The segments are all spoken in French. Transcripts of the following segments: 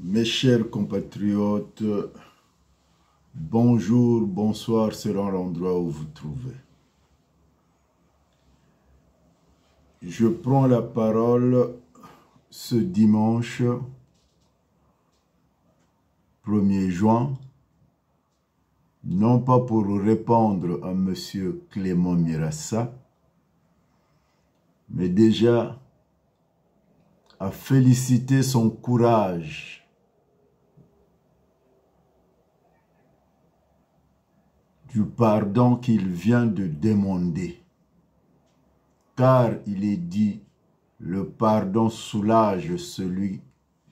Mes chers compatriotes, bonjour, bonsoir selon l'endroit où vous trouvez. Je prends la parole ce dimanche 1er juin, non pas pour répondre à M. Clément Mirassa, mais déjà à féliciter son courage du pardon qu'il vient de demander. Car il est dit, le pardon soulage celui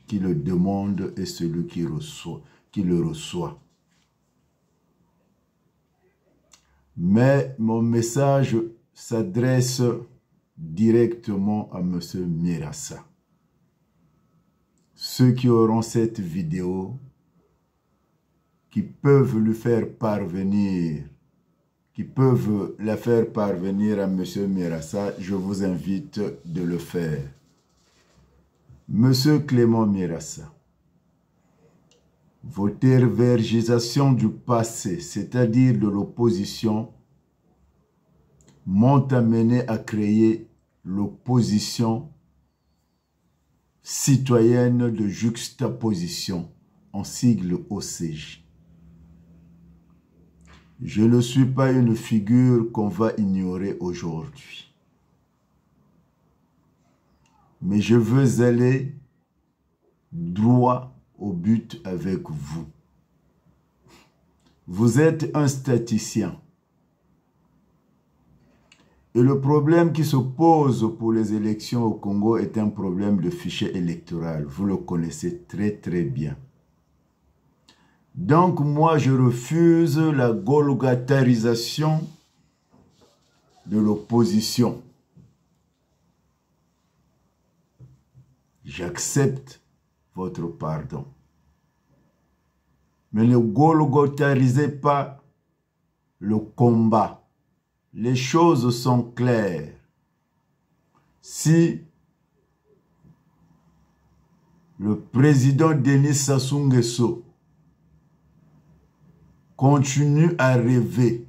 qui le demande et celui qui le reçoit. Mais mon message s'adresse directement à M. Mirassa. Ceux qui auront cette vidéo, qui peuvent lui faire parvenir, qui peuvent la faire parvenir à M. Mirassa, je vous invite de le faire. Monsieur Clément Mirassa, vos tergiversations du passé, c'est-à-dire de l'opposition, m'ont amené à créer l'opposition citoyenne de juxtaposition, en sigle OCJ. Je ne suis pas une figure qu'on va ignorer aujourd'hui. Mais je veux aller droit au but avec vous. Vous êtes un statisticien. Et le problème qui se pose pour les élections au Congo est un problème de fichier électoral. Vous le connaissez très très bien. Donc moi je refuse la golgatarisation de l'opposition. J'accepte votre pardon. Mais ne golgotarisez pas le combat. Les choses sont claires. Si le président Denis Sassou Nguesso continue à rêver,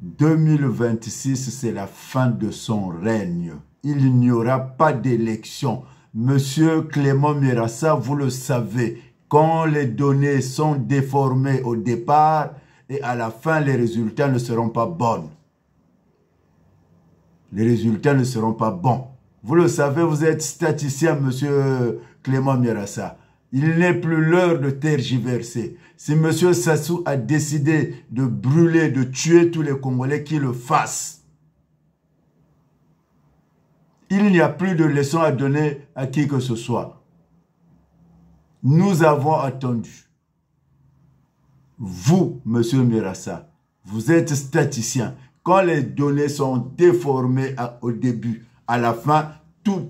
2026, c'est la fin de son règne. Il n'y aura pas d'élection. Monsieur Clément Mirassa, vous le savez, quand les données sont déformées au départ, et à la fin, les résultats ne seront pas bons. Les résultats ne seront pas bons. Vous le savez, vous êtes statisticien, monsieur Clément Mirassa. Il n'est plus l'heure de tergiverser. Si monsieur Sassou a décidé de brûler, de tuer tous les Congolais, qu'il le fasse. Il n'y a plus de leçons à donner à qui que ce soit. Nous avons attendu. Vous, monsieur Mirassa, vous êtes statisticien. Quand les données sont déformées au début, à la fin, tout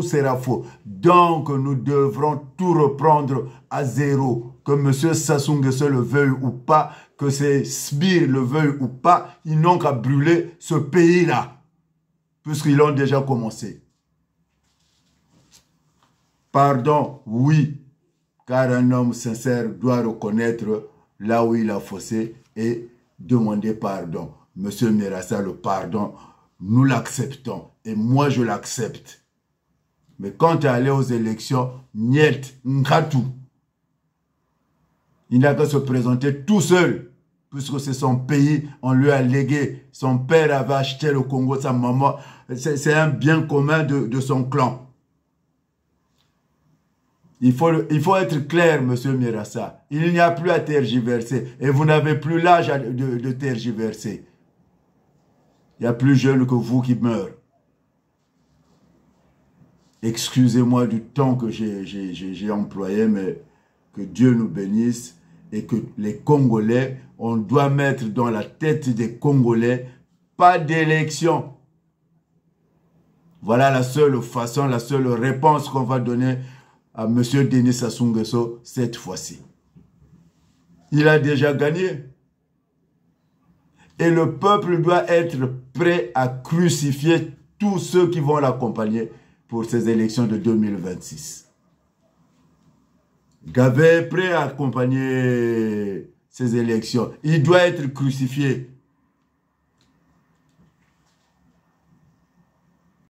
sera faux. Donc, nous devrons tout reprendre à zéro. Que monsieur Sassou Nguesso le veuille ou pas, que ces sbires le veuillent ou pas, ils n'ont qu'à brûler ce pays-là, puisqu'ils ont déjà commencé. Pardon, oui. Car un homme sincère doit reconnaître là où il a faussé et demander pardon. Monsieur Mirassa, le pardon, nous l'acceptons. Et moi, je l'accepte. Mais quand il est allé aux élections, niet, ngatu. Il n'a qu'à se présenter tout seul. Puisque c'est son pays, on lui a légué. Son père avait acheté le Congo, sa maman. C'est un bien commun de son clan. Il faut être clair, monsieur Mirassa. Il n'y a plus à tergiverser. Et vous n'avez plus l'âge de tergiverser. Il y a plus jeune que vous qui meurt. Excusez-moi du temps que j'ai employé, mais que Dieu nous bénisse et que les Congolais, on doit mettre dans la tête des Congolais, pas d'élection. Voilà la seule façon, la seule réponse qu'on va donner à M. Denis Sassou Nguesso cette fois-ci. Il a déjà gagné. Et le peuple doit être prêt à crucifier tous ceux qui vont l'accompagner pour ces élections de 2026. Gavet est prêt à accompagner ces élections. Il doit être crucifié